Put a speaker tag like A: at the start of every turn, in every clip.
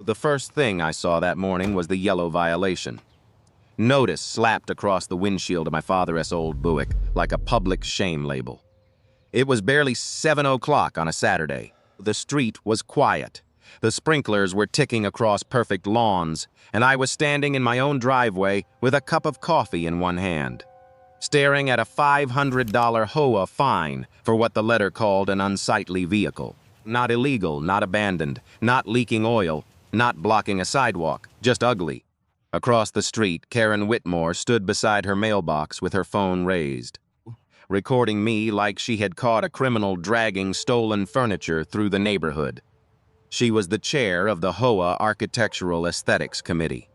A: The first thing I saw that morning was the yellow violation. Notice slapped across the windshield of my father's old Buick like a public shame label. It was barely 7 o'clock on a Saturday. The street was quiet. The sprinklers were ticking across perfect lawns, and I was standing in my own driveway with a cup of coffee in one hand, staring at a $500 HOA fine for what the letter called an unsightly vehicle. Not illegal, not abandoned, not leaking oil, not blocking a sidewalk, just ugly. Across the street, Karen Whitmore stood beside her mailbox with her phone raised, recording me like she had caught a criminal dragging stolen furniture through the neighborhood. She was the chair of the HOA Architectural Aesthetics Committee,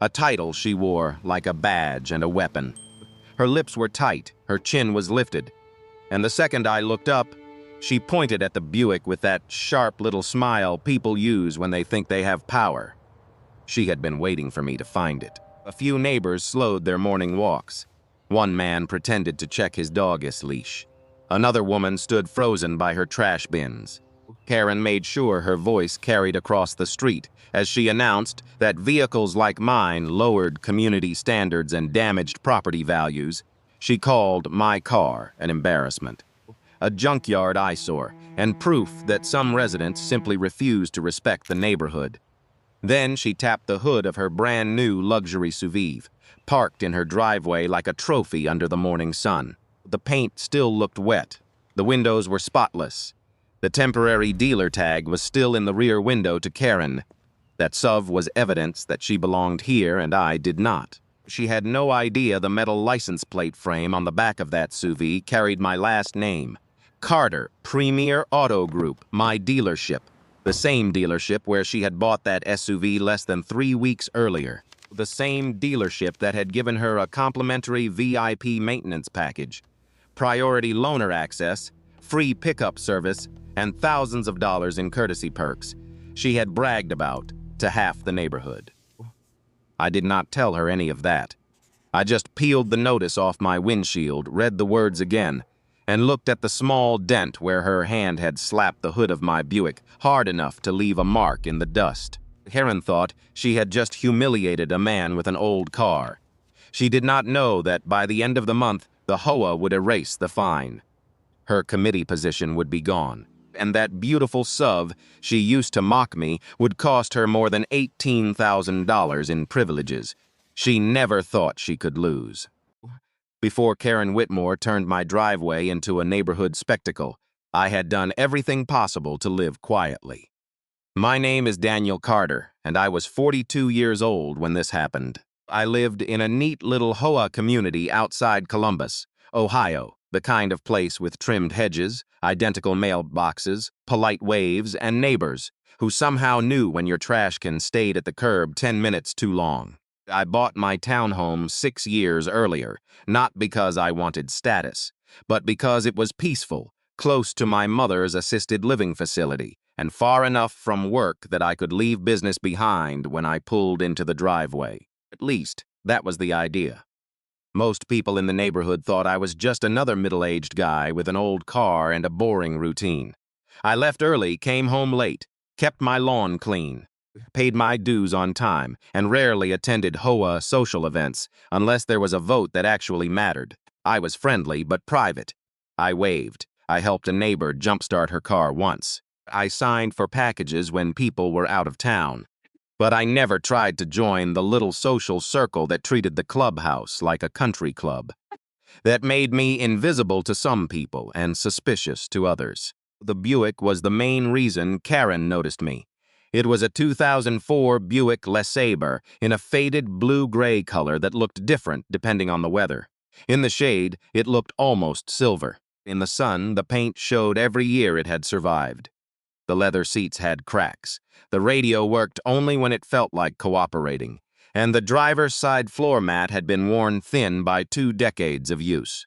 A: a title she wore like a badge and a weapon. Her lips were tight, her chin was lifted, and the second I looked up, she pointed at the Buick with that sharp little smile people use when they think they have power. She had been waiting for me to find it. A few neighbors slowed their morning walks. One man pretended to check his dog's leash. Another woman stood frozen by her trash bins. Karen made sure her voice carried across the street as she announced that vehicles like mine lowered community standards and damaged property values. She called my car an embarrassment, a junkyard eyesore, and proof that some residents simply refused to respect the neighborhood. Then she tapped the hood of her brand-new luxury SUV, parked in her driveway like a trophy under the morning sun. The paint still looked wet. The windows were spotless. The temporary dealer tag was still in the rear window to Karen. That SUV was evidence that she belonged here and I did not. She had no idea the metal license plate frame on the back of that SUV carried my last name. Carter, Premier Auto Group, my dealership. The same dealership where she had bought that SUV less than 3 weeks earlier. The same dealership that had given her a complimentary VIP maintenance package, priority loaner access, free pickup service, and thousands of dollars in courtesy perks she had bragged about to half the neighborhood. I did not tell her any of that. I just peeled the notice off my windshield, read the words again, and looked at the small dent where her hand had slapped the hood of my Buick hard enough to leave a mark in the dust. Karen thought she had just humiliated a man with an old car. She did not know that by the end of the month, the HOA would erase the fine. Her committee position would be gone, and that beautiful SUV she used to mock me would cost her more than $18,000 in privileges. She never thought she could lose. Before Karen Whitmore turned my driveway into a neighborhood spectacle, I had done everything possible to live quietly. My name is Daniel Carter, and I was 42 years old when this happened. I lived in a neat little HOA community outside Columbus, Ohio, the kind of place with trimmed hedges, identical mailboxes, polite waves, and neighbors who somehow knew when your trash can stayed at the curb 10 minutes too long. I bought my townhome 6 years earlier, not because I wanted status, but because it was peaceful, close to my mother's assisted living facility, and far enough from work that I could leave business behind when I pulled into the driveway. At least, that was the idea. Most people in the neighborhood thought I was just another middle-aged guy with an old car and a boring routine. I left early, came home late, kept my lawn clean, paid my dues on time, and rarely attended HOA social events unless there was a vote that actually mattered. I was friendly but private. I waved. I helped a neighbor jumpstart her car once. I signed for packages when people were out of town. But I never tried to join the little social circle that treated the clubhouse like a country club. That made me invisible to some people and suspicious to others. The Buick was the main reason Karen noticed me. It was a 2004 Buick LeSabre in a faded blue-gray color that looked different depending on the weather. In the shade, it looked almost silver. In the sun, the paint showed every year it had survived. The leather seats had cracks. The radio worked only when it felt like cooperating, and the driver's side floor mat had been worn thin by 2 decades of use.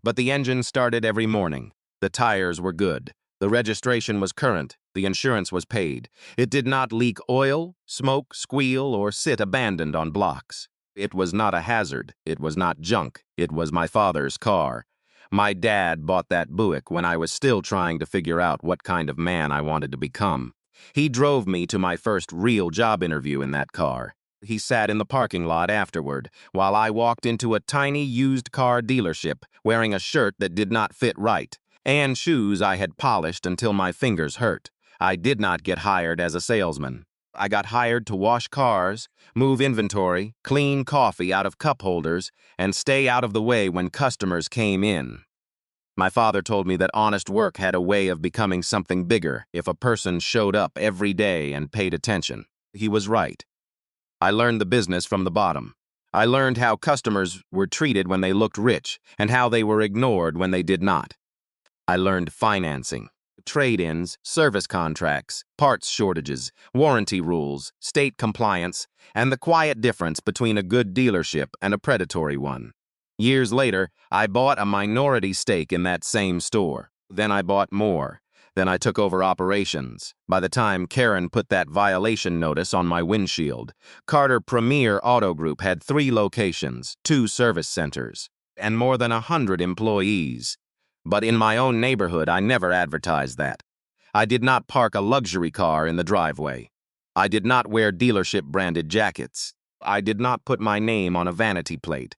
A: But the engine started every morning. The tires were good. The registration was current. The insurance was paid. It did not leak oil, smoke, squeal, or sit abandoned on blocks. It was not a hazard. It was not junk. It was my father's car. My dad bought that Buick when I was still trying to figure out what kind of man I wanted to become. He drove me to my first real job interview in that car. He sat in the parking lot afterward, while I walked into a tiny used car dealership wearing a shirt that did not fit right, and shoes I had polished until my fingers hurt. I did not get hired as a salesman. I got hired to wash cars, move inventory, clean coffee out of cup holders, and stay out of the way when customers came in. My father told me that honest work had a way of becoming something bigger if a person showed up every day and paid attention. He was right. I learned the business from the bottom. I learned how customers were treated when they looked rich and how they were ignored when they did not. I learned financing, trade-ins, service contracts, parts shortages, warranty rules, state compliance, and the quiet difference between a good dealership and a predatory one. Years later, I bought a minority stake in that same store. Then I bought more. Then I took over operations. By the time Karen put that violation notice on my windshield, Carter Premier Auto Group had 3 locations, 2 service centers, and more than 100 employees. But in my own neighborhood, I never advertised that. I did not park a luxury car in the driveway. I did not wear dealership-branded jackets. I did not put my name on a vanity plate.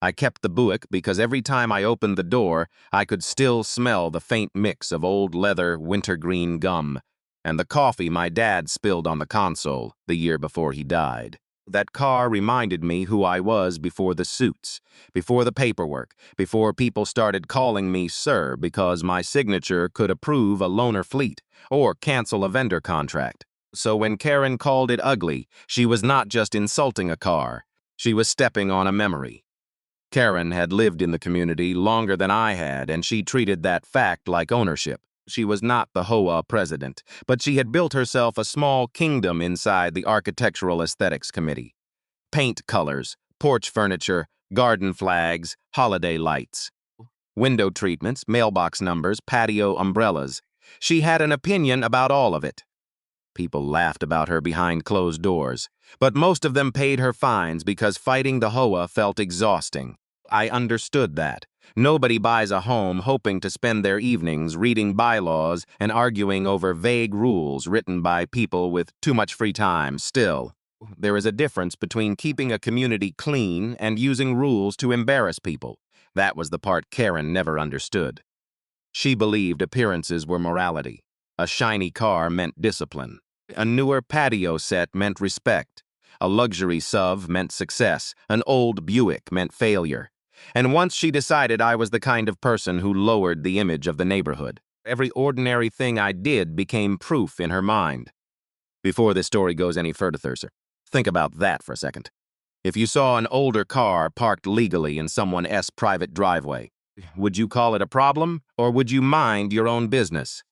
A: I kept the Buick because every time I opened the door, I could still smell the faint mix of old leather wintergreen gum and the coffee my dad spilled on the console the year before he died. That car reminded me who I was before the suits, before the paperwork, before people started calling me sir because my signature could approve a loaner fleet or cancel a vendor contract. So when Karen called it ugly, she was not just insulting a car, she was stepping on a memory. Karen had lived in the community longer than I had, and she treated that fact like ownership. She was not the HOA president, but she had built herself a small kingdom inside the Architectural Aesthetics Committee. Paint colors, porch furniture, garden flags, holiday lights, window treatments, mailbox numbers, patio umbrellas. She had an opinion about all of it. People laughed about her behind closed doors, but most of them paid her fines because fighting the HOA felt exhausting. I understood that. Nobody buys a home hoping to spend their evenings reading bylaws and arguing over vague rules written by people with too much free time. Still, there is a difference between keeping a community clean and using rules to embarrass people. That was the part Karen never understood. She believed appearances were morality. A shiny car meant discipline. A newer patio set meant respect. A luxury SUV meant success. An old Buick meant failure. And once she decided I was the kind of person who lowered the image of the neighborhood, every ordinary thing I did became proof in her mind. Before this story goes any further, sir, think about that for a second. If you saw an older car parked legally in someone's private driveway, would you call it a problem, or would you mind your own business?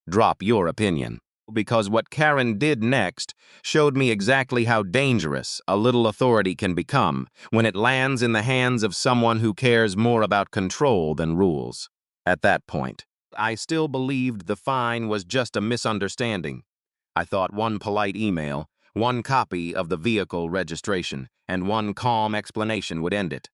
A: Drop your opinion, because what Karen did next showed me exactly how dangerous a little authority can become when it lands in the hands of someone who cares more about control than rules. At that point, I still believed the fine was just a misunderstanding. I thought one polite email, one copy of the vehicle registration, and one calm explanation would end it.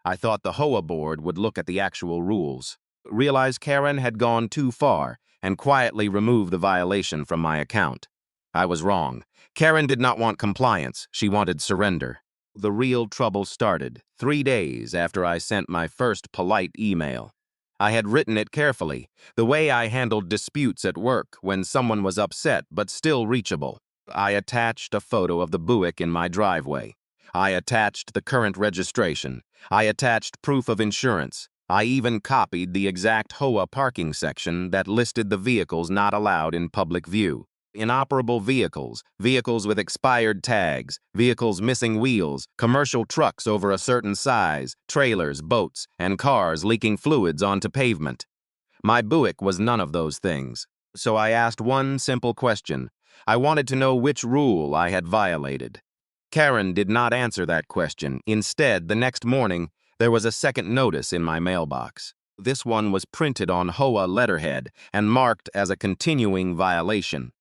A: I thought the HOA board would look at the actual rules, realize Karen had gone too far, and quietly remove the violation from my account. I was wrong. Karen did not want compliance. She wanted surrender. The real trouble started 3 days after I sent my first polite email. I had written it carefully, the way I handled disputes at work when someone was upset but still reachable. I attached a photo of the Buick in my driveway. I attached the current registration. I attached proof of insurance. I even copied the exact HOA parking section that listed the vehicles not allowed in public view. Inoperable vehicles, vehicles with expired tags, vehicles missing wheels, commercial trucks over a certain size, trailers, boats, and cars leaking fluids onto pavement. My Buick was none of those things, so I asked one simple question. I wanted to know which rule I had violated. Karen did not answer that question. Instead, the next morning, there was a second notice in my mailbox. This one was printed on HOA letterhead and marked as a continuing violation.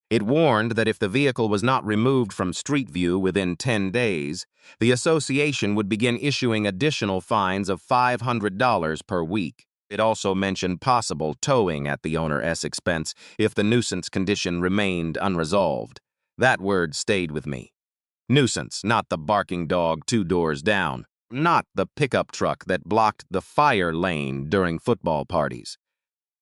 A: It warned that if the vehicle was not removed from street view within 10 days, the association would begin issuing additional fines of $500 per week. It also mentioned possible towing at the owner's expense if the nuisance condition remained unresolved. That word stayed with me. Nuisance, not the barking dog 2 doors down, not the pickup truck that blocked the fire lane during football parties,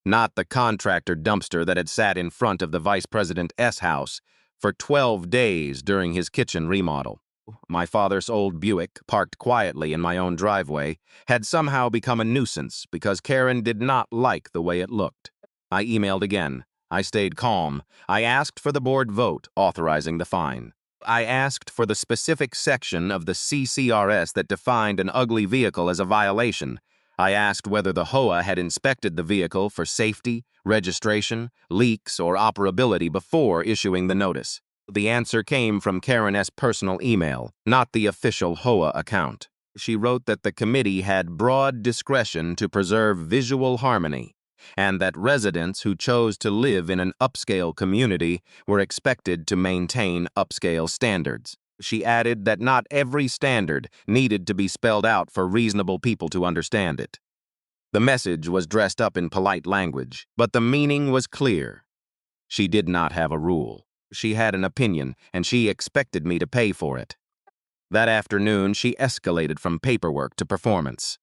A: not the contractor dumpster that had sat in front of the vice president's house for 12 days during his kitchen remodel. My father's old Buick, parked quietly in my own driveway, had somehow become a nuisance because Karen did not like the way it looked. I emailed again. I stayed calm. I asked for the board vote authorizing the fine. I asked for the specific section of the CCRS that defined an ugly vehicle as a violation. I asked whether the HOA had inspected the vehicle for safety, registration, leaks, or operability before issuing the notice. The answer came from Karen's personal email, not the official HOA account. She wrote that the committee had broad discretion to preserve visual harmony, and that residents who chose to live in an upscale community were expected to maintain upscale standards. She added that not every standard needed to be spelled out for reasonable people to understand it. The message was dressed up in polite language, but the meaning was clear. She did not have a rule. She had an opinion, and she expected me to pay for it. That afternoon, she escalated from paperwork to performance.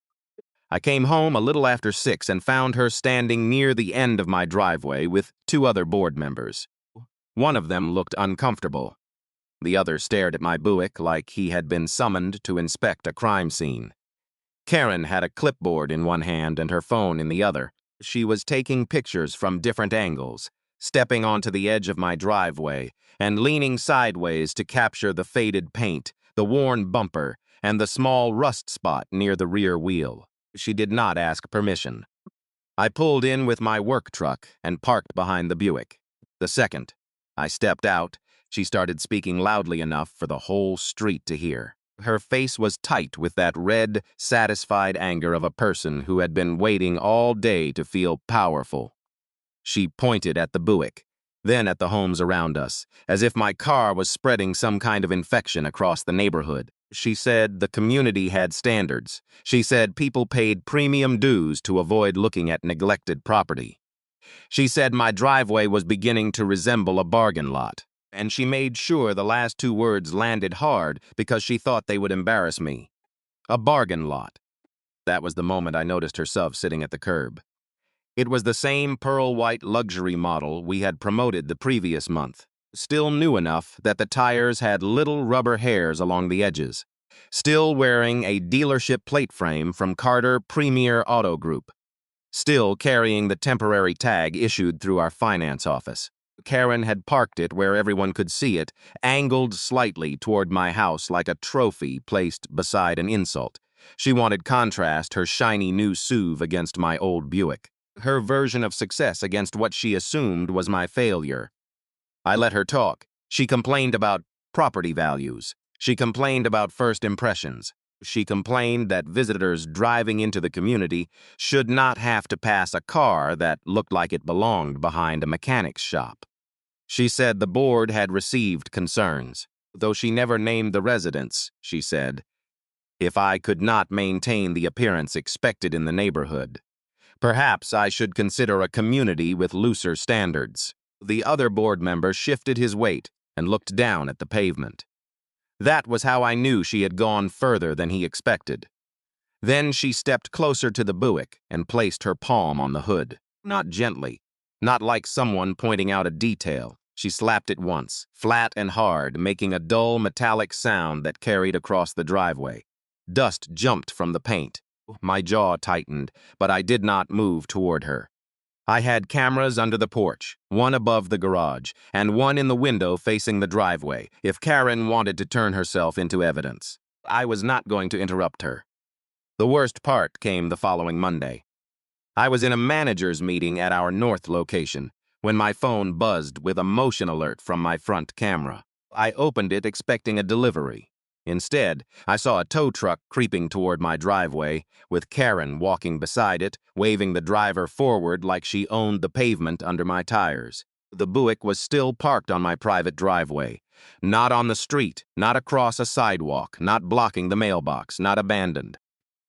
A: I came home a little after 6 and found her standing near the end of my driveway with 2 other board members. One of them looked uncomfortable. The other stared at my Buick like he had been summoned to inspect a crime scene. Karen had a clipboard in one hand and her phone in the other. She was taking pictures from different angles, stepping onto the edge of my driveway and leaning sideways to capture the faded paint, the worn bumper, and the small rust spot near the rear wheel. She did not ask permission. I pulled in with my work truck and parked behind the Buick. The second I stepped out, she started speaking loudly enough for the whole street to hear. Her face was tight with that red, satisfied anger of a person who had been waiting all day to feel powerful. She pointed at the Buick, then at the homes around us, as if my car was spreading some kind of infection across the neighborhood. She said the community had standards. She said people paid premium dues to avoid looking at neglected property. She said my driveway was beginning to resemble a bargain lot, and she made sure the last 2 words landed hard because she thought they would embarrass me. A bargain lot. That was the moment I noticed her sub sitting at the curb. It was the same pearl-white luxury model we had promoted the previous month, still new enough that the tires had little rubber hairs along the edges, still wearing a dealership plate frame from Carter Premier Auto Group, still carrying the temporary tag issued through our finance office. Karen had parked it where everyone could see it, angled slightly toward my house like a trophy placed beside an insult. She wanted contrast her shiny new SUV against my old Buick. Her version of success against what she assumed was my failure. I let her talk. She complained about property values. She complained about first impressions. She complained that visitors driving into the community should not have to pass a car that looked like it belonged behind a mechanic's shop. She said the board had received concerns, though she never named the residents, she said, if I could not maintain the appearance expected in the neighborhood. Perhaps I should consider a community with looser standards. The other board member shifted his weight and looked down at the pavement. That was how I knew she had gone further than he expected. Then she stepped closer to the Buick and placed her palm on the hood. Not gently, not like someone pointing out a detail. She slapped it once, flat and hard, making a dull metallic sound that carried across the driveway. Dust jumped from the paint. My jaw tightened, but I did not move toward her. I had cameras under the porch, one above the garage, and one in the window facing the driveway, if Karen wanted to turn herself into evidence. I was not going to interrupt her. The worst part came the following Monday. I was in a manager's meeting at our north location when my phone buzzed with a motion alert from my front camera. I opened it expecting a delivery. Instead, I saw a tow truck creeping toward my driveway, with Karen walking beside it, waving the driver forward like she owned the pavement under my tires. The Buick was still parked on my private driveway. Not on the street, not across a sidewalk, not blocking the mailbox, not abandoned.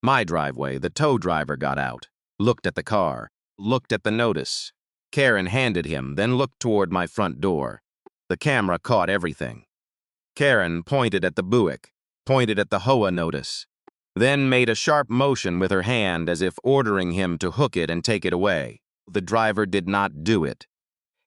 A: My driveway, the tow driver got out, looked at the car, looked at the notice. Karen handed him, then looked toward my front door. The camera caught everything. Karen pointed at the Buick, pointed at the HOA notice, then made a sharp motion with her hand as if ordering him to hook it and take it away. The driver did not do it.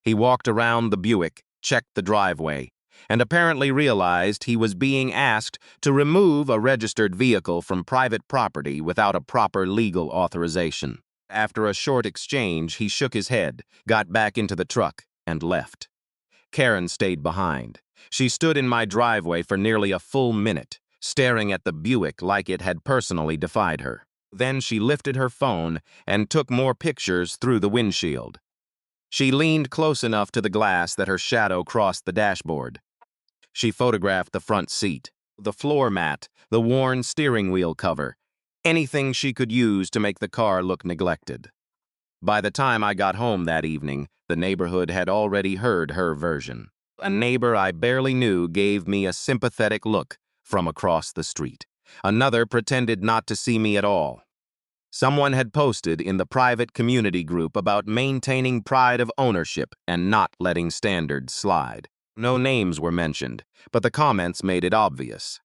A: He walked around the Buick, checked the driveway, and apparently realized he was being asked to remove a registered vehicle from private property without a proper legal authorization. After a short exchange, he shook his head, got back into the truck, and left. Karen stayed behind. She stood in my driveway for nearly a full minute, staring at the Buick like it had personally defied her. Then she lifted her phone and took more pictures through the windshield. She leaned close enough to the glass that her shadow crossed the dashboard. She photographed the front seat, the floor mat, the worn steering wheel cover, anything she could use to make the car look neglected. By the time I got home that evening, the neighborhood had already heard her version. A neighbor I barely knew gave me a sympathetic look from across the street. Another pretended not to see me at all. Someone had posted in the private community group about maintaining pride of ownership and not letting standards slide. No names were mentioned, but the comments made it obvious.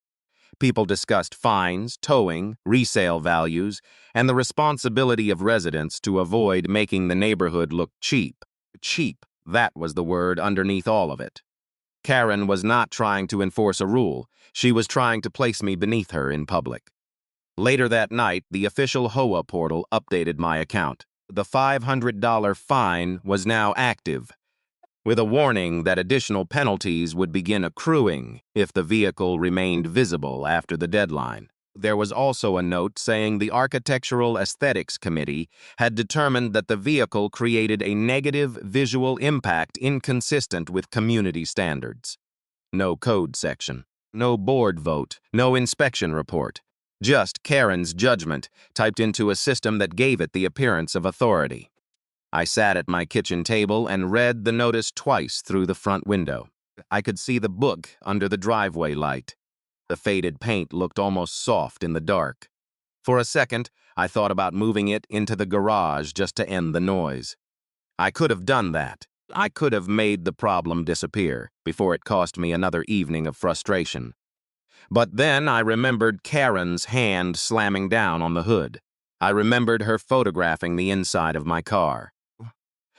A: People discussed fines, towing, resale values, and the responsibility of residents to avoid making the neighborhood look cheap. Cheap, that was the word underneath all of it. Karen was not trying to enforce a rule. She was trying to place me beneath her in public. Later that night, the official HOA portal updated my account. The $500 fine was now active, with a warning that additional penalties would begin accruing if the vehicle remained visible after the deadline. There was also a note saying the Architectural Aesthetics Committee had determined that the vehicle created a negative visual impact inconsistent with community standards. No code section, no board vote, no inspection report. Just Karen's judgment typed into a system that gave it the appearance of authority. I sat at my kitchen table and read the notice twice through the front window. I could see the book under the driveway light. The faded paint looked almost soft in the dark. For a second, I thought about moving it into the garage just to end the noise. I could have done that. I could have made the problem disappear before it cost me another evening of frustration. But then I remembered Karen's hand slamming down on the hood. I remembered her photographing the inside of my car.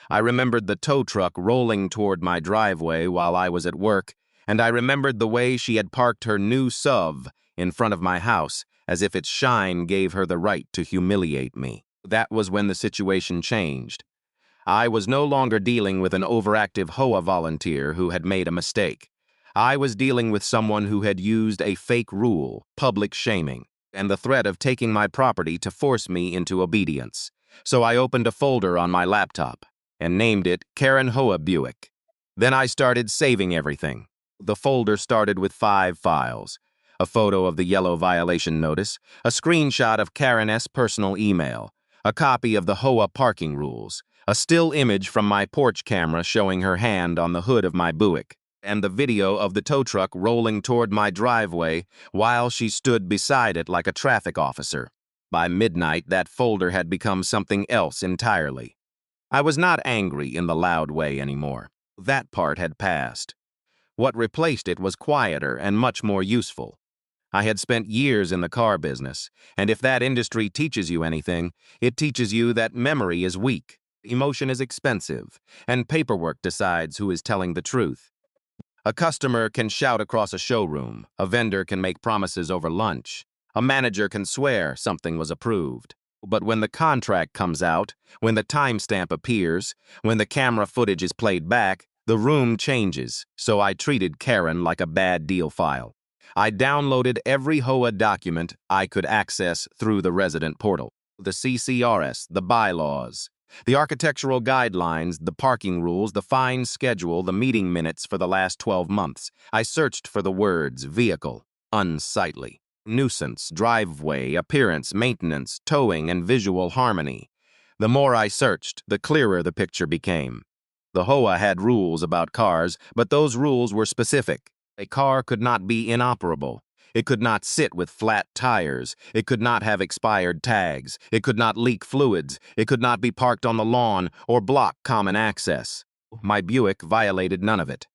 A: I remembered the tow truck rolling toward my driveway while I was at work, and I remembered the way she had parked her new SUV in front of my house, as if its shine gave her the right to humiliate me. That was when the situation changed. I was no longer dealing with an overactive HOA volunteer who had made a mistake. I was dealing with someone who had used a fake rule, public shaming, and the threat of taking my property to force me into obedience. So I opened a folder on my laptop and named it Karen HOA Buick. Then I started saving everything. The folder started with 5 files: a photo of the yellow violation notice, a screenshot of Karen's personal email, a copy of the HOA parking rules, a still image from my porch camera showing her hand on the hood of my Buick, and the video of the tow truck rolling toward my driveway while she stood beside it like a traffic officer. By midnight, that folder had become something else entirely. I was not angry in the loud way anymore. That part had passed. What replaced it was quieter and much more useful. I had spent years in the car business, and if that industry teaches you anything, it teaches you that memory is weak, emotion is expensive, and paperwork decides who is telling the truth. A customer can shout across a showroom, a vendor can make promises over lunch, a manager can swear something was approved. But when the contract comes out, when the timestamp appears, when the camera footage is played back, the room changes, so I treated Karen like a bad deal file. I downloaded every HOA document I could access through the resident portal: the CCRS, the bylaws, the architectural guidelines, the parking rules, the fine schedule, the meeting minutes for the last 12 months. I searched for the words vehicle, unsightly, nuisance, driveway, appearance, maintenance, towing, and visual harmony. The more I searched, the clearer the picture became. The HOA had rules about cars, but those rules were specific. A car could not be inoperable. It could not sit with flat tires. It could not have expired tags. It could not leak fluids. It could not be parked on the lawn or block common access. My Buick violated none of it.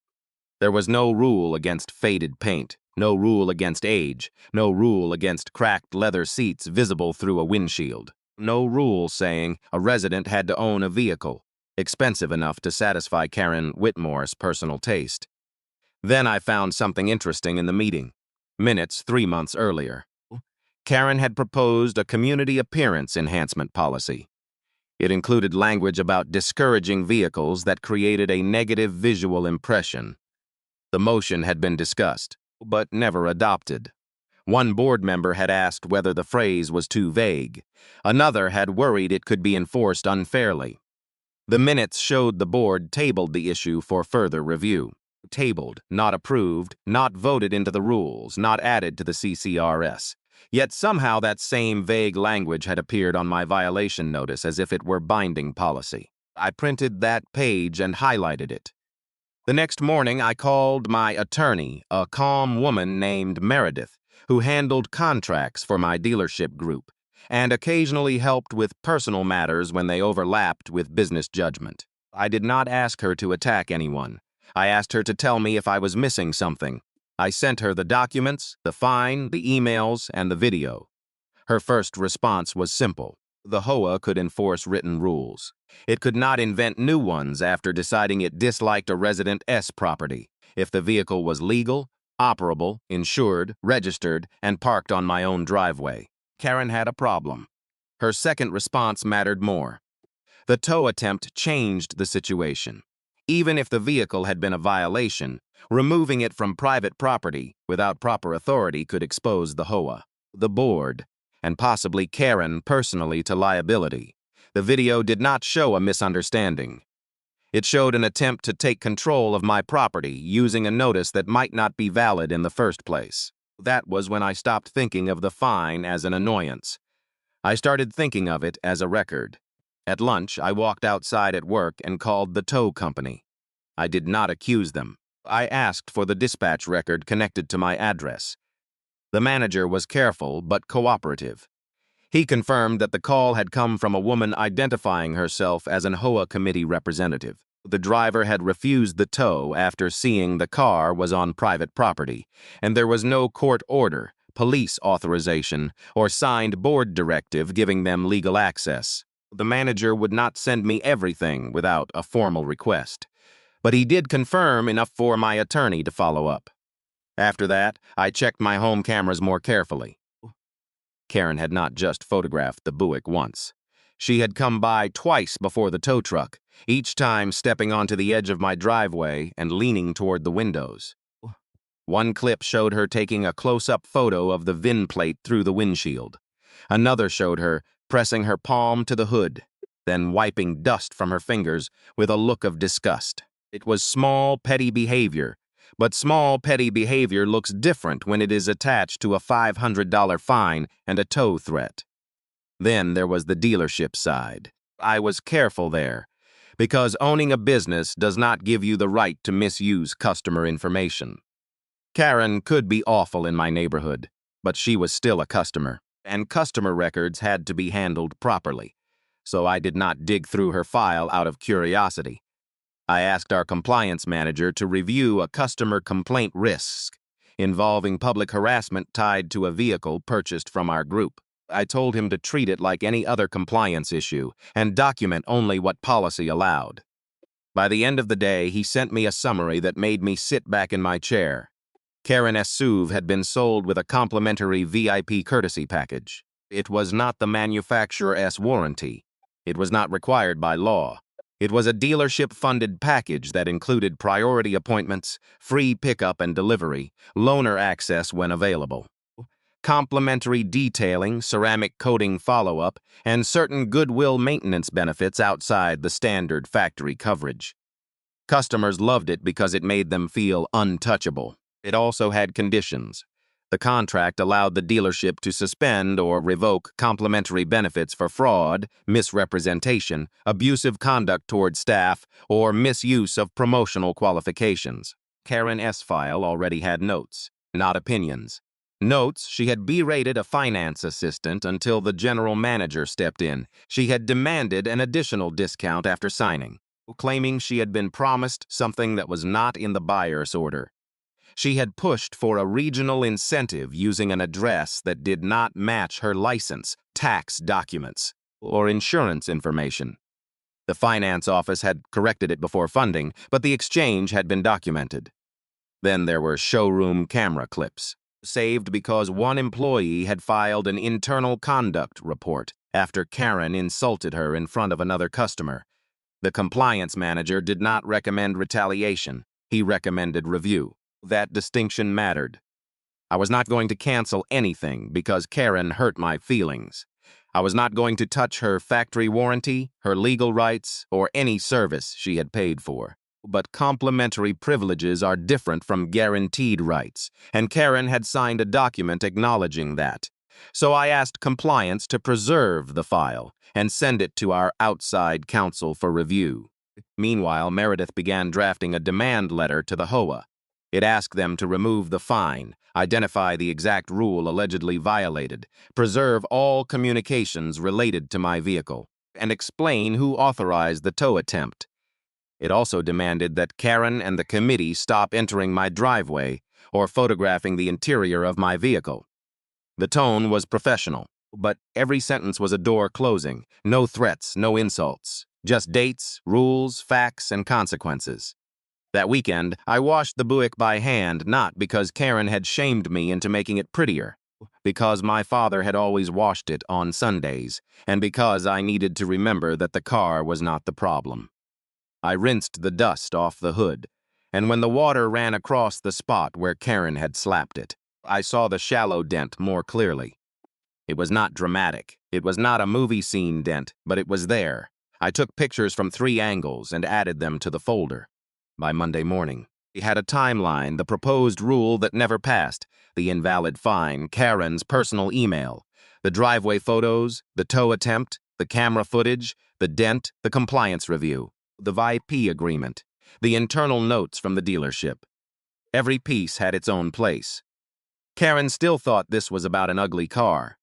A: There was no rule against faded paint, no rule against age, no rule against cracked leather seats visible through a windshield, no rule saying a resident had to own a vehicle, expensive enough to satisfy Karen Whitmore's personal taste. Then I found something interesting in the meeting. Minutes 3 months earlier, Karen had proposed a community appearance enhancement policy. It included language about discouraging vehicles that created a negative visual impression. The motion had been discussed, but never adopted. One board member had asked whether the phrase was too vague. Another had worried it could be enforced unfairly. The minutes showed the board tabled the issue for further review. Tabled, not approved, not voted into the rules, not added to the CCRS. Yet somehow that same vague language had appeared on my violation notice as if it were binding policy. I printed that page and highlighted it. The next morning, I called my attorney, a calm woman named Meredith, who handled contracts for my dealership group and occasionally helped with personal matters when they overlapped with business judgment. I did not ask her to attack anyone. I asked her to tell me if I was missing something. I sent her the documents, the fine, the emails, and the video. Her first response was simple. The HOA could enforce written rules. It could not invent new ones after deciding it disliked a Resident S property if the vehicle was legal, operable, insured, registered, and parked on my own driveway. Karen had a problem. Her second response mattered more. The tow attempt changed the situation. Even if the vehicle had been a violation, removing it from private property without proper authority could expose the HOA, the board, and possibly Karen personally to liability. The video did not show a misunderstanding. It showed an attempt to take control of my property using a notice that might not be valid in the first place. That was when I stopped thinking of the fine as an annoyance. I started thinking of it as a record. At lunch, I walked outside at work and called the tow company. I did not accuse them. I asked for the dispatch record connected to my address. The manager was careful but cooperative. He confirmed that the call had come from a woman identifying herself as an HOA committee representative. The driver had refused the tow after seeing the car was on private property, and there was no court order, police authorization, or signed board directive giving them legal access. The manager would not send me everything without a formal request, but he did confirm enough for my attorney to follow up. After that, I checked my home cameras more carefully. Karen had not just photographed the Buick once. She had come by twice before the tow truck, each time stepping onto the edge of my driveway and leaning toward the windows. One clip showed her taking a close-up photo of the VIN plate through the windshield. Another showed her pressing her palm to the hood, then wiping dust from her fingers with a look of disgust. It was small, petty behavior, but small, petty behavior looks different when it is attached to a $500 fine and a tow threat. Then there was the dealership side. I was careful there, because owning a business does not give you the right to misuse customer information. Karen could be awful in my neighborhood, but she was still a customer, and customer records had to be handled properly, so I did not dig through her file out of curiosity. I asked our compliance manager to review a customer complaint risk involving public harassment tied to a vehicle purchased from our group. I told him to treat it like any other compliance issue and document only what policy allowed. By the end of the day, he sent me a summary that made me sit back in my chair. Karen SUV had been sold with a complimentary VIP courtesy package. It was not the manufacturer's warranty. It was not required by law. It was a dealership-funded package that included priority appointments, free pickup and delivery, loaner access when available, complimentary detailing, ceramic coating follow-up, and certain goodwill maintenance benefits outside the standard factory coverage. Customers loved it because it made them feel untouchable. It also had conditions. The contract allowed the dealership to suspend or revoke complimentary benefits for fraud, misrepresentation, abusive conduct toward staff, or misuse of promotional qualifications. Karen S. file already had notes, not opinions. Notes, she had berated a finance assistant until the general manager stepped in. She had demanded an additional discount after signing, claiming she had been promised something that was not in the buyer's order. She had pushed for a regional incentive using an address that did not match her license, tax documents, or insurance information. The finance office had corrected it before funding, but the exchange had been documented. Then there were showroom camera clips, saved because one employee had filed an internal conduct report after Karen insulted her in front of another customer. The compliance manager did not recommend retaliation. He recommended review. That distinction mattered. I was not going to cancel anything because Karen hurt my feelings. I was not going to touch her factory warranty, her legal rights, or any service she had paid for. But complimentary privileges are different from guaranteed rights, and Karen had signed a document acknowledging that. So I asked compliance to preserve the file and send it to our outside counsel for review. Meanwhile, Meredith began drafting a demand letter to the HOA. It asked them to remove the fine, identify the exact rule allegedly violated, preserve all communications related to my vehicle, and explain who authorized the tow attempt. It also demanded that Karen and the committee stop entering my driveway or photographing the interior of my vehicle. The tone was professional, but every sentence was a door closing. No threats, no insults, just dates, rules, facts, and consequences. That weekend, I washed the Buick by hand, not because Karen had shamed me into making it prettier, because my father had always washed it on Sundays, and because I needed to remember that the car was not the problem. I rinsed the dust off the hood, and when the water ran across the spot where Karen had slapped it, I saw the shallow dent more clearly. It was not dramatic. It was not a movie scene dent, but it was there. I took pictures from 3 angles and added them to the folder. By Monday morning, he had a timeline, the proposed rule that never passed, the invalid fine, Karen's personal email, the driveway photos, the tow attempt, the camera footage, the dent, the compliance review, the VIP agreement, the internal notes from the dealership. Every piece had its own place. Karen still thought this was about an ugly car,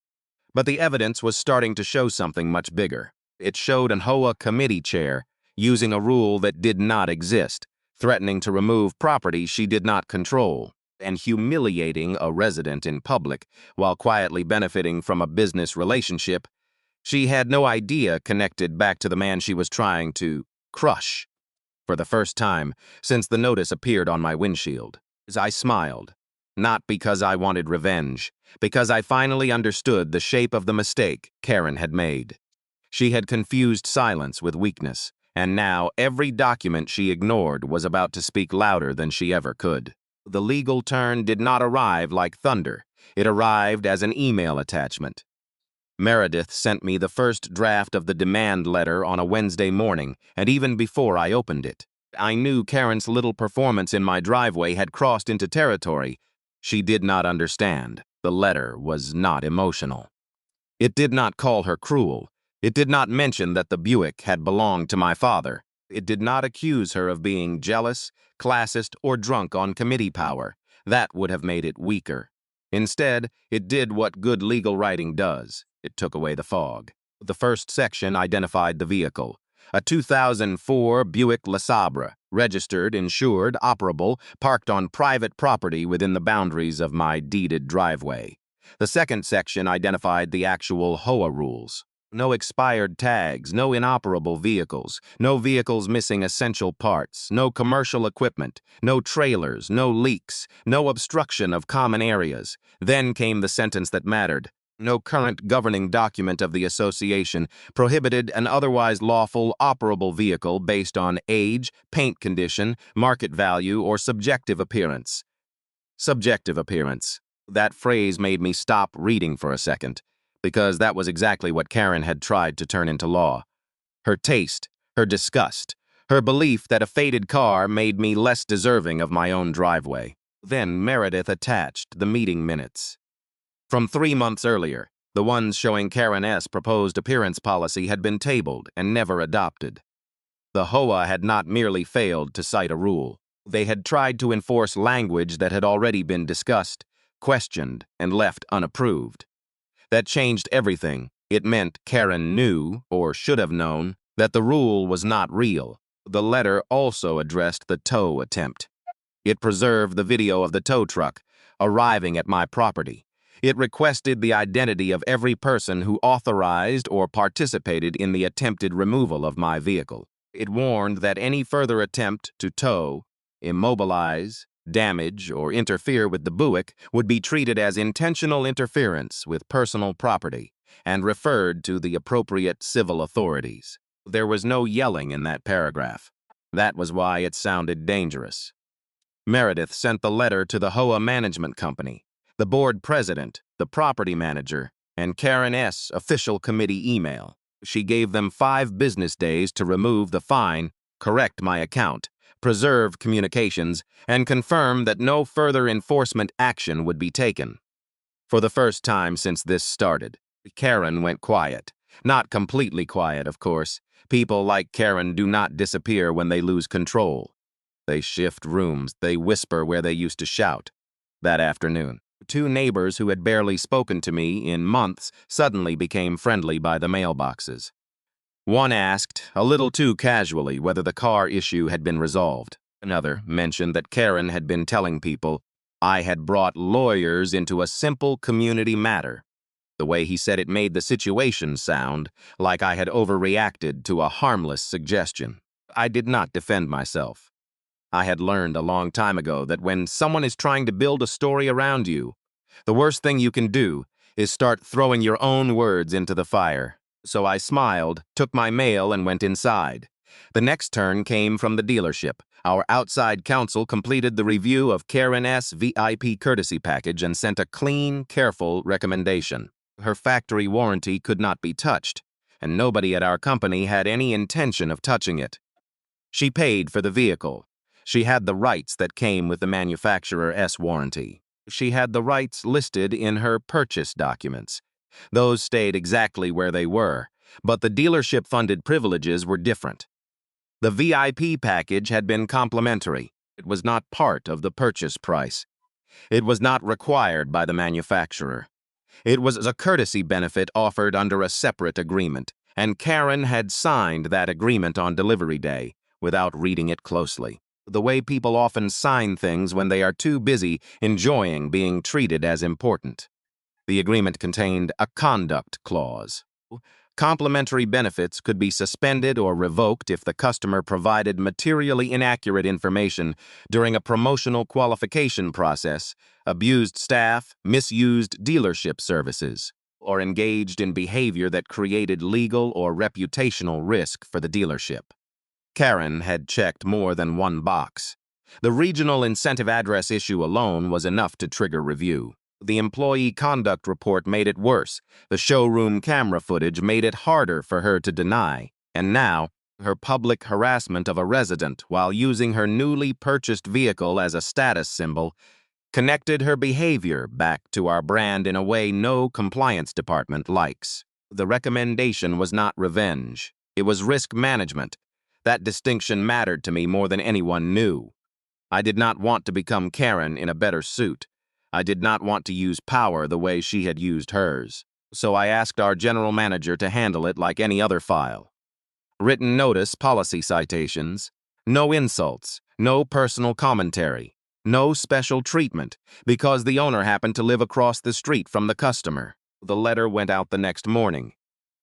A: but the evidence was starting to show something much bigger. It showed an HOA committee chair using a rule that did not exist, threatening to remove property she did not control, and humiliating a resident in public while quietly benefiting from a business relationship she had no idea connected back to the man she was trying to crush. For the first time since the notice appeared on my windshield, I smiled, not because I wanted revenge, because I finally understood the shape of the mistake Karen had made. She had confused silence with weakness, and now every document she ignored was about to speak louder than she ever could. The legal turn did not arrive like thunder. It arrived as an email attachment. Meredith sent me the first draft of the demand letter on a Wednesday morning, and even before I opened it, I knew Karen's little performance in my driveway had crossed into territory she did not understand. The letter was not emotional. It did not call her cruel. It did not mention that the Buick had belonged to my father. It did not accuse her of being jealous, classist, or drunk on committee power. That would have made it weaker. Instead, it did what good legal writing does. It took away the fog. The first section identified the vehicle. A 2004 Buick LeSabre, registered, insured, operable, parked on private property within the boundaries of my deeded driveway. The second section identified the actual HOA rules. No expired tags, no inoperable vehicles, no vehicles missing essential parts, no commercial equipment, no trailers, no leaks, no obstruction of common areas. Then came the sentence that mattered. No current governing document of the association prohibited an otherwise lawful, operable vehicle based on age, paint condition, market value, or subjective appearance. Subjective appearance. That phrase made me stop reading for a second, because that was exactly what Karen had tried to turn into law. Her taste, her disgust, her belief that a faded car made me less deserving of my own driveway. Then Meredith attached the meeting minutes. From 3 months earlier, the ones showing Karen S.'s proposed appearance policy had been tabled and never adopted. The HOA had not merely failed to cite a rule. They had tried to enforce language that had already been discussed, questioned, and left unapproved. That changed everything. It meant Karen knew, or should have known, that the rule was not real. The letter also addressed the tow attempt. It preserved the video of the tow truck arriving at my property. It requested the identity of every person who authorized or participated in the attempted removal of my vehicle. It warned that any further attempt to tow, immobilize, damage, or interfere with the Buick would be treated as intentional interference with personal property and referred to the appropriate civil authorities. There was no yelling in that paragraph. That was why it sounded dangerous. Meredith sent the letter to the HOA management company, the board president, the property manager, and Karen S. official committee email. She gave them 5 business days to remove the fine, correct my account, preserve communications, and confirm that no further enforcement action would be taken. For the first time since this started, Karen went quiet. Not completely quiet, of course. People like Karen do not disappear when they lose control. They shift rooms, they whisper where they used to shout. That afternoon, 2 neighbors who had barely spoken to me in months suddenly became friendly by the mailboxes. One asked, a little too casually, whether the car issue had been resolved. Another mentioned that Karen had been telling people I had brought lawyers into a simple community matter. The way he said it made the situation sound like I had overreacted to a harmless suggestion. I did not defend myself. I had learned a long time ago that when someone is trying to build a story around you, the worst thing you can do is start throwing your own words into the fire. So I smiled, took my mail, and went inside. The next turn came from the dealership. Our outside counsel completed the review of Karen S. VIP courtesy package and sent a clean, careful recommendation. Her factory warranty could not be touched, and nobody at our company had any intention of touching it. She paid for the vehicle. She had the rights that came with the manufacturer's warranty. She had the rights listed in her purchase documents. Those stayed exactly where they were, but the dealership-funded privileges were different. The VIP package had been complimentary. It was not part of the purchase price. It was not required by the manufacturer. It was a courtesy benefit offered under a separate agreement, and Karen had signed that agreement on delivery day without reading it closely. The way people often sign things when they are too busy enjoying being treated as important. The agreement contained a conduct clause. Complimentary benefits could be suspended or revoked if the customer provided materially inaccurate information during a promotional qualification process, abused staff, misused dealership services, or engaged in behavior that created legal or reputational risk for the dealership. Karen had checked more than one box. The regional incentive address issue alone was enough to trigger review. The employee conduct report made it worse. The showroom camera footage made it harder for her to deny. And now, her public harassment of a resident while using her newly purchased vehicle as a status symbol connected her behavior back to our brand in a way no compliance department likes. The recommendation was not revenge. It was risk management. That distinction mattered to me more than anyone knew. I did not want to become Karen in a better suit. I did not want to use power the way she had used hers. So I asked our general manager to handle it like any other file. Written notice policy citations, no insults, no personal commentary, no special treatment, because the owner happened to live across the street from the customer. The letter went out the next morning.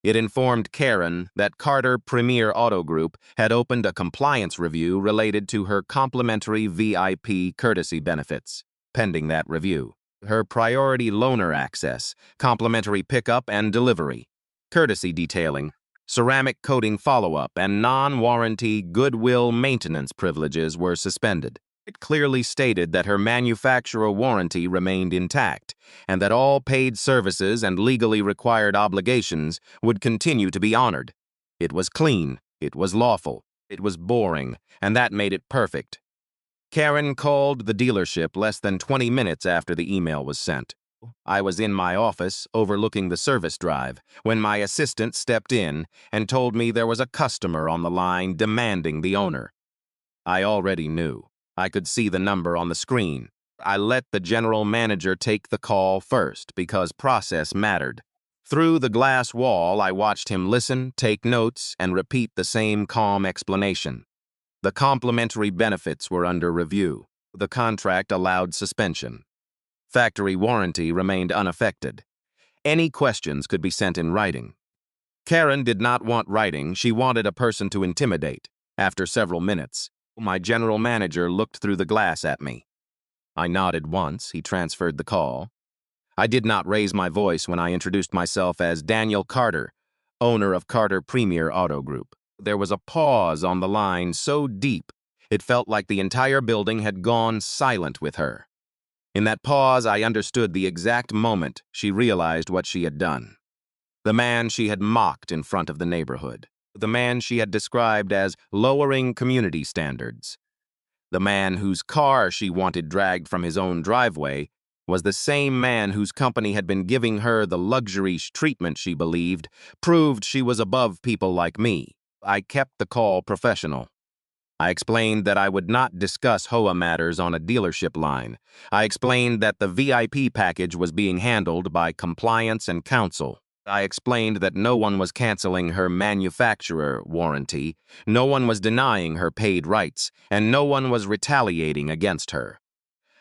A: It informed Karen that Carter Premier Auto Group had opened a compliance review related to her complimentary VIP courtesy benefits. Pending that review, her priority loaner access, complimentary pickup and delivery, courtesy detailing, ceramic coating follow-up, and non-warranty goodwill maintenance privileges were suspended. It clearly stated that her manufacturer warranty remained intact, and that all paid services and legally required obligations would continue to be honored. It was clean, it was lawful, it was boring, and that made it perfect. Karen called the dealership less than 20 minutes after the email was sent. I was in my office overlooking the service drive when my assistant stepped in and told me there was a customer on the line demanding the owner. I already knew. I could see the number on the screen. I let the general manager take the call first because process mattered. Through the glass wall, I watched him listen, take notes, and repeat the same calm explanation. The complimentary benefits were under review. The contract allowed suspension. Factory warranty remained unaffected. Any questions could be sent in writing. Karen did not want writing, she wanted a person to intimidate. After several minutes, my general manager looked through the glass at me. I nodded once, he transferred the call. I did not raise my voice when I introduced myself as Daniel Carter, owner of Carter Premier Auto Group. There was a pause on the line so deep, it felt like the entire building had gone silent with her. In that pause, I understood the exact moment she realized what she had done. The man she had mocked in front of the neighborhood. The man she had described as lowering community standards. The man whose car she wanted dragged from his own driveway was the same man whose company had been giving her the luxury treatment she believed proved she was above people like me. I kept the call professional. I explained that I would not discuss HOA matters on a dealership line. I explained that the VIP package was being handled by compliance and counsel. I explained that no one was canceling her manufacturer warranty, no one was denying her paid rights, and no one was retaliating against her.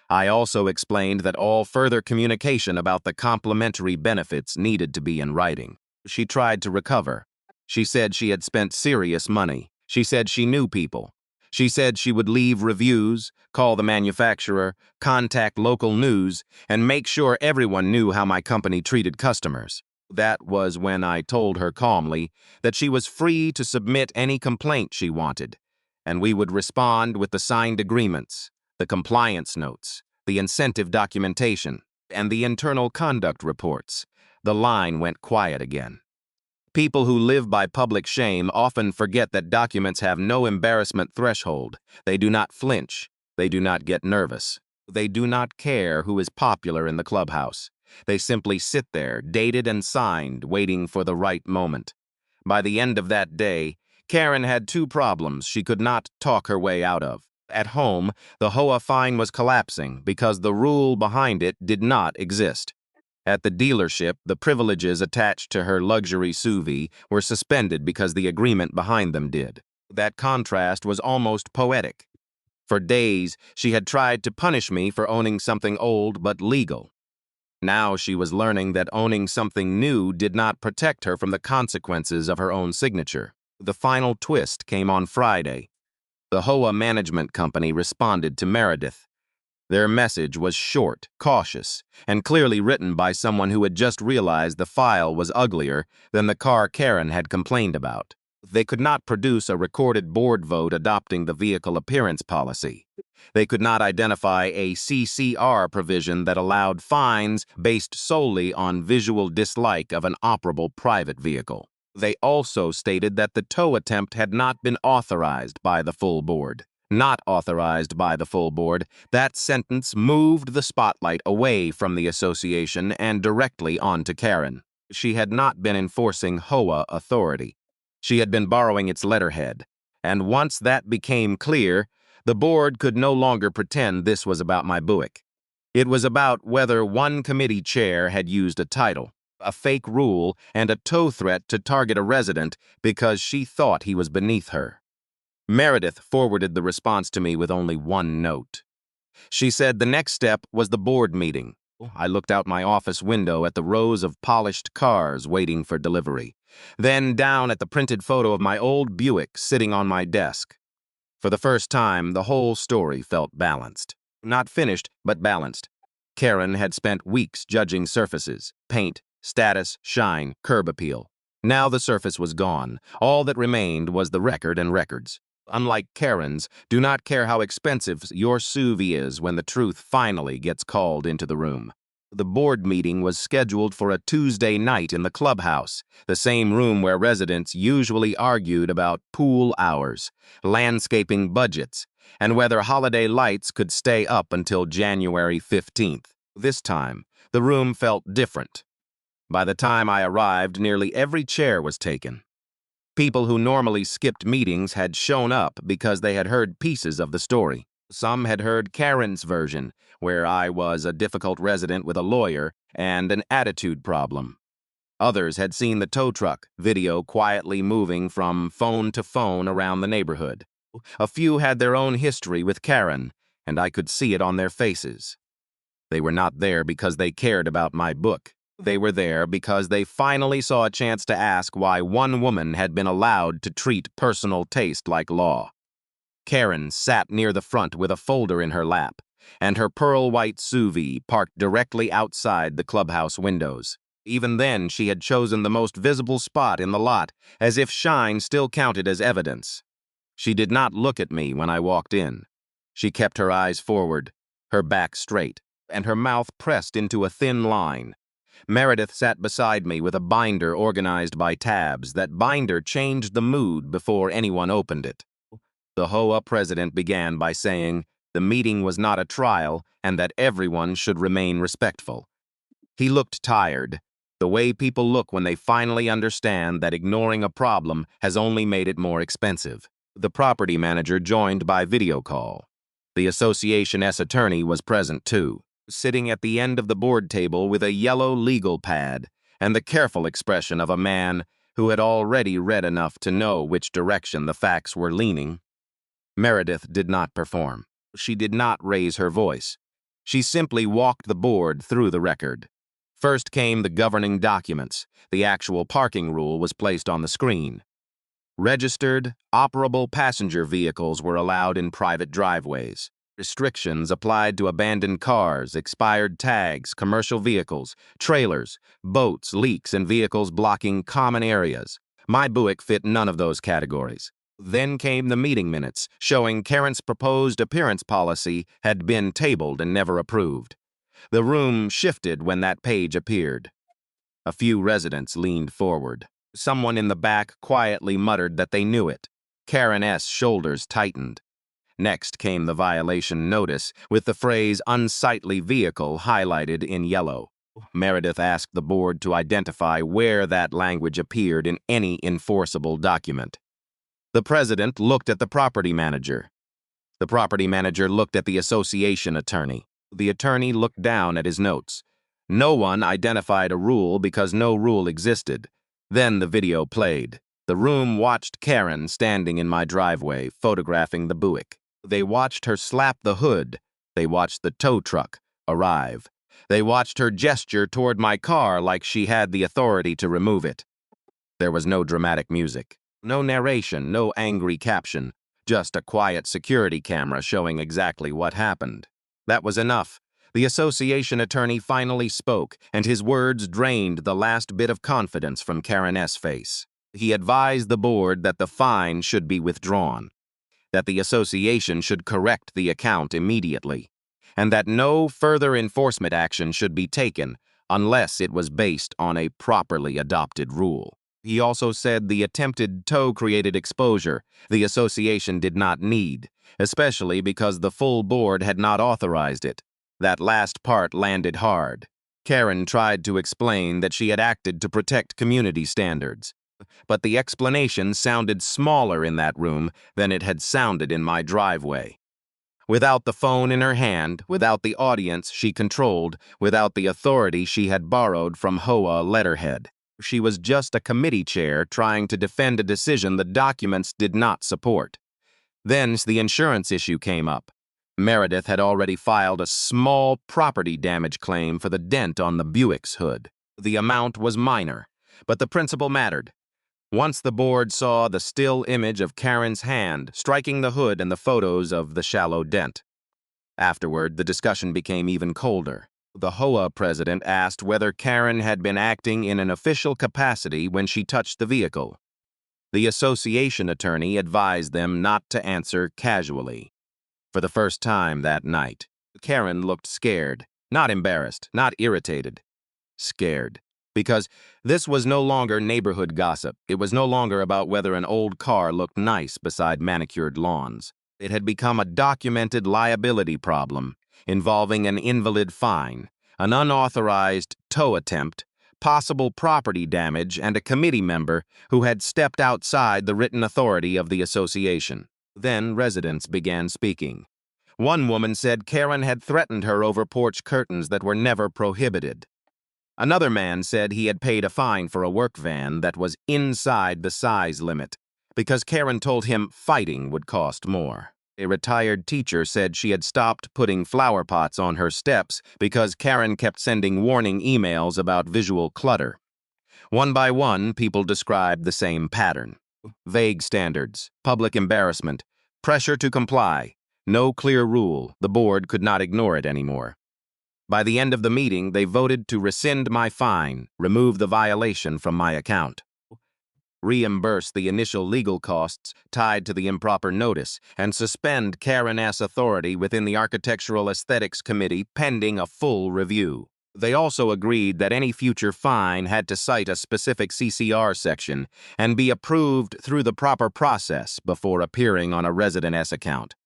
A: I also explained that all further communication about the complimentary benefits needed to be in writing. She tried to recover. She said she had spent serious money. She said she knew people. She said she would leave reviews, call the manufacturer, contact local news, and make sure everyone knew how my company treated customers. That was when I told her calmly that she was free to submit any complaint she wanted, and we would respond with the signed agreements, the compliance notes, the incentive documentation, and the internal conduct reports. The line went quiet again. People who live by public shame often forget that documents have no embarrassment threshold. They do not flinch. They do not get nervous. They do not care who is popular in the clubhouse. They simply sit there, dated and signed, waiting for the right moment. By the end of that day, Karen had two problems she could not talk her way out of. At home, the HOA Fine was collapsing because the rule behind it did not exist. At the dealership, the privileges attached to her luxury SUV were suspended because the agreement behind them did. That contrast was almost poetic. For days, she had tried to punish me for owning something old but legal. Now she was learning that owning something new did not protect her from the consequences of her own signature. The final twist came on Friday. The HOA management company responded to Meredith. Their message was short, cautious, and clearly written by someone who had just realized the file was uglier than the car Karen had complained about. They could not produce a recorded board vote adopting the vehicle appearance policy. They could not identify a CCR provision that allowed fines based solely on visual dislike of an operable private vehicle. They also stated that the tow attempt had not been authorized by the full board. Not authorized by the full board, that sentence moved the spotlight away from the association and directly onto Karen. She had not been enforcing HOA authority. She had been borrowing its letterhead. And once that became clear, the board could no longer pretend this was about my Buick. It was about whether one committee chair had used a title, a fake rule, and a tow threat to target a resident because she thought he was beneath her. Meredith forwarded the response to me with only one note. She said the next step was the board meeting. I looked out my office window at the rows of polished cars waiting for delivery, then down at the printed photo of my old Buick sitting on my desk. For the first time, the whole story felt balanced. Not finished, but balanced. Karen had spent weeks judging surfaces, paint, status, shine, curb appeal. Now the surface was gone. All that remained was the record and records. Unlike Karen's, do not care how expensive your SUV is when the truth finally gets called into the room. The board meeting was scheduled for a Tuesday night in the clubhouse, the same room where residents usually argued about pool hours, landscaping budgets, and whether holiday lights could stay up until January 15th. This time, the room felt different. By the time I arrived, nearly every chair was taken. People who normally skipped meetings had shown up because they had heard pieces of the story. Some had heard Karen's version, where I was a difficult resident with a lawyer and an attitude problem. Others had seen the tow truck video quietly moving from phone to phone around the neighborhood. A few had their own history with Karen, and I could see it on their faces. They were not there because they cared about my book. They were there because they finally saw a chance to ask why one woman had been allowed to treat personal taste like law. Karen sat near the front with a folder in her lap, and her pearl-white SUV parked directly outside the clubhouse windows. Even then, she had chosen the most visible spot in the lot, as if shine still counted as evidence. She did not look at me when I walked in. She kept her eyes forward, her back straight, and her mouth pressed into a thin line. Meredith sat beside me with a binder organized by tabs. That binder changed the mood before anyone opened it. The HOA president began by saying the meeting was not a trial and that everyone should remain respectful. He looked tired, the way people look when they finally understand that ignoring a problem has only made it more expensive. The property manager joined by video call. The association's attorney was present too, sitting at the end of the board table with a yellow legal pad and the careful expression of a man who had already read enough to know which direction the facts were leaning. Meredith did not perform. She did not raise her voice. She simply walked the board through the record. First came the governing documents. The actual parking rule was placed on the screen. Registered, operable passenger vehicles were allowed in private driveways. Restrictions applied to abandoned cars, expired tags, commercial vehicles, trailers, boats, leaks, and vehicles blocking common areas. My Buick fit none of those categories. Then came the meeting minutes, showing Karen's proposed appearance policy had been tabled and never approved. The room shifted when that page appeared. A few residents leaned forward. Someone in the back quietly muttered that they knew it. Karen's shoulders tightened. Next came the violation notice, with the phrase unsightly vehicle highlighted in yellow. Meredith asked the board to identify where that language appeared in any enforceable document. The president looked at the property manager. The property manager looked at the association attorney. The attorney looked down at his notes. No one identified a rule because no rule existed. Then the video played. The room watched Karen standing in my driveway, photographing the Buick. They watched her slap the hood. They watched the tow truck arrive. They watched her gesture toward my car like she had the authority to remove it. There was no dramatic music, no narration, no angry caption, just a quiet security camera showing exactly what happened. That was enough. The association attorney finally spoke, and his words drained the last bit of confidence from Karen's face. He advised the board that the fine should be withdrawn, that the association should correct the account immediately, and that no further enforcement action should be taken unless it was based on a properly adopted rule. He also said the attempted tow created exposure the association did not need, especially because the full board had not authorized it. That last part landed hard. Karen tried to explain that she had acted to protect community standards, but the explanation sounded smaller in that room than it had sounded in my driveway. Without the phone in her hand, without the audience she controlled, without the authority she had borrowed from HOA letterhead, she was just a committee chair trying to defend a decision the documents did not support. Then the insurance issue came up. Meredith had already filed a small property damage claim for the dent on the Buick's hood. The amount was minor, but the principle mattered. Once the board saw the still image of Karen's hand striking the hood and the photos of the shallow dent. Afterward, the discussion became even colder. The HOA president asked whether Karen had been acting in an official capacity when she touched the vehicle. The association attorney advised them not to answer casually. For the first time that night, Karen looked scared, not embarrassed, not irritated. Scared. Because this was no longer neighborhood gossip. It was no longer about whether an old car looked nice beside manicured lawns. It had become a documented liability problem involving an invalid fine, an unauthorized tow attempt, possible property damage, and a committee member who had stepped outside the written authority of the association. Then residents began speaking. One woman said Karen had threatened her over porch curtains that were never prohibited. Another man said he had paid a fine for a work van that was inside the size limit because Karen told him fighting would cost more. A retired teacher said she had stopped putting flower pots on her steps because Karen kept sending warning emails about visual clutter. One by one, people described the same pattern. Vague standards, public embarrassment, pressure to comply, no clear rule. The board could not ignore it anymore. By the end of the meeting, they voted to rescind my fine, remove the violation from my account, reimburse the initial legal costs tied to the improper notice, and suspend Karen S. authority within the Architectural Aesthetics Committee pending a full review. They also agreed that any future fine had to cite a specific CCR section and be approved through the proper process before appearing on a Resident S account.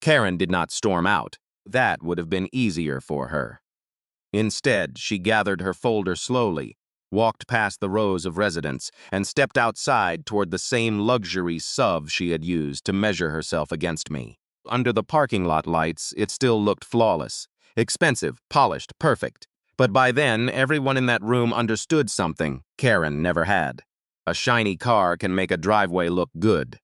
A: Karen did not storm out. That would have been easier for her. Instead, she gathered her folder slowly, walked past the rows of residents, and stepped outside toward the same luxury SUV she had used to measure herself against me. Under the parking lot lights, it still looked flawless. Expensive, polished, perfect. But by then, everyone in that room understood something Karen never had. A shiny car can make a driveway look good.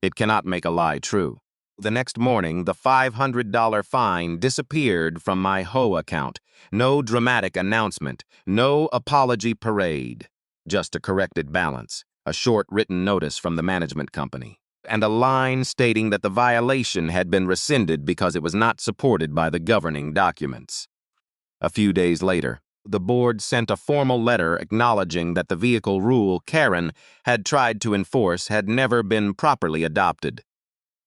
A: It cannot make a lie true. The next morning, the $500 fine disappeared from my HOA account. No dramatic announcement, no apology parade. Just a corrected balance, a short written notice from the management company, and a line stating that the violation had been rescinded because it was not supported by the governing documents. A few days later, the board sent a formal letter acknowledging that the vehicle rule Karen had tried to enforce had never been properly adopted.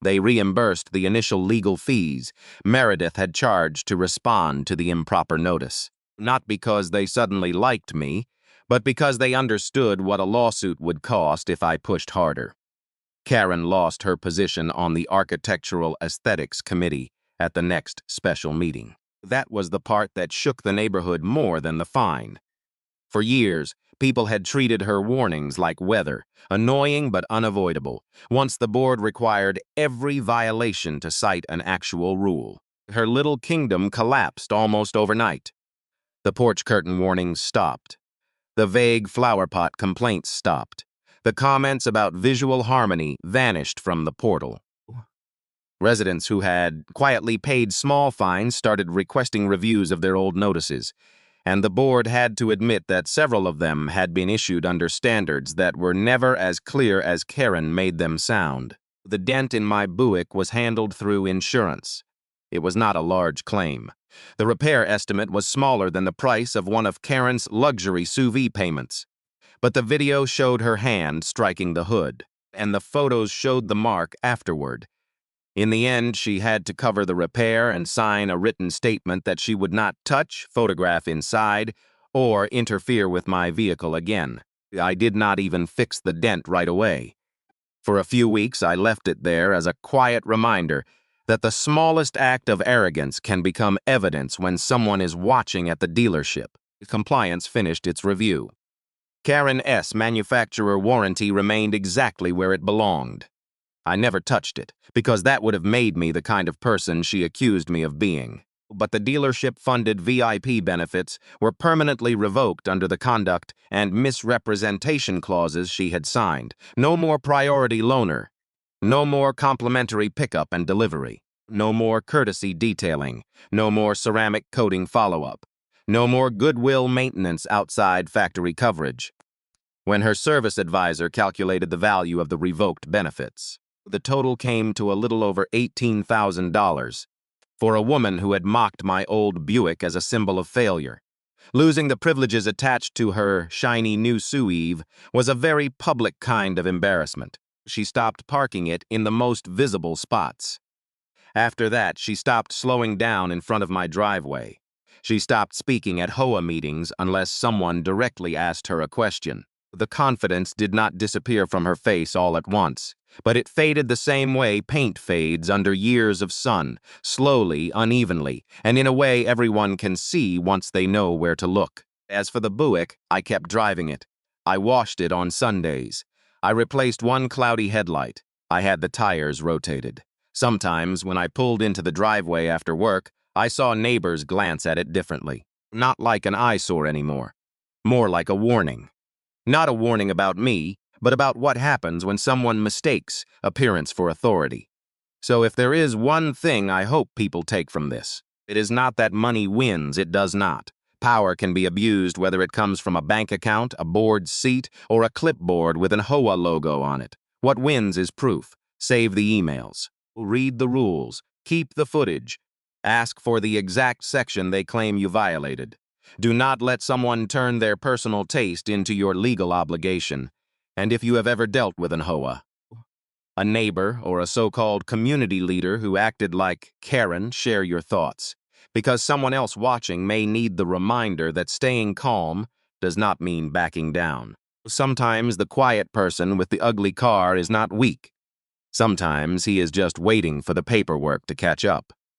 A: They reimbursed the initial legal fees Meredith had charged to respond to the improper notice, not because they suddenly liked me, but because they understood what a lawsuit would cost if I pushed harder. Karen lost her position on the Architectural Aesthetics Committee at the next special meeting. That was the part that shook the neighborhood more than the fine. For years, people had treated her warnings like weather, annoying but unavoidable, once the board required every violation to cite an actual rule. Her little kingdom collapsed almost overnight. The porch curtain warnings stopped. The vague flower pot complaints stopped. The comments about visual harmony vanished from the portal. Residents who had quietly paid small fines started requesting reviews of their old notices, and the board had to admit that several of them had been issued under standards that were never as clear as Karen made them sound. The dent in my Buick was handled through insurance. It was not a large claim. The repair estimate was smaller than the price of one of Karen's luxury sous vide payments. But the video showed her hand striking the hood, and the photos showed the mark afterward. In the end, she had to cover the repair and sign a written statement that she would not touch, photograph inside, or interfere with my vehicle again. I did not even fix the dent right away. For a few weeks, I left it there as a quiet reminder that the smallest act of arrogance can become evidence when someone is watching at the dealership. Compliance finished its review. Karen S. manufacturer warranty remained exactly where it belonged. I never touched it, because that would have made me the kind of person she accused me of being. But the dealership-funded VIP benefits were permanently revoked under the conduct and misrepresentation clauses she had signed. No more priority loaner. No more complimentary pickup and delivery. No more courtesy detailing. No more ceramic coating follow-up. No more goodwill maintenance outside factory coverage. When her service advisor calculated the value of the revoked benefits, the total came to a little over $18,000 for a woman who had mocked my old Buick as a symbol of failure. Losing the privileges attached to her shiny new SUV was a very public kind of embarrassment. She stopped parking it in the most visible spots. After that, she stopped slowing down in front of my driveway. She stopped speaking at HOA meetings unless someone directly asked her a question. The confidence did not disappear from her face all at once, but it faded the same way paint fades under years of sun, slowly, unevenly, and in a way everyone can see once they know where to look. As for the Buick, I kept driving it. I washed it on Sundays. I replaced one cloudy headlight. I had the tires rotated. Sometimes, when I pulled into the driveway after work, I saw neighbors glance at it differently. Not like an eyesore anymore. More like a warning. Not a warning about me, but about what happens when someone mistakes appearance for authority. So if there is one thing I hope people take from this, it is not that money wins, it does not. Power can be abused whether it comes from a bank account, a board seat, or a clipboard with an HOA logo on it. What wins is proof. Save the emails. Read the rules. Keep the footage. Ask for the exact section they claim you violated. Do not let someone turn their personal taste into your legal obligation. And if you have ever dealt with an HOA, a neighbor, or a so-called community leader who acted like Karen, share your thoughts. Because someone else watching may need the reminder that staying calm does not mean backing down. Sometimes the quiet person with the ugly car is not weak. Sometimes he is just waiting for the paperwork to catch up.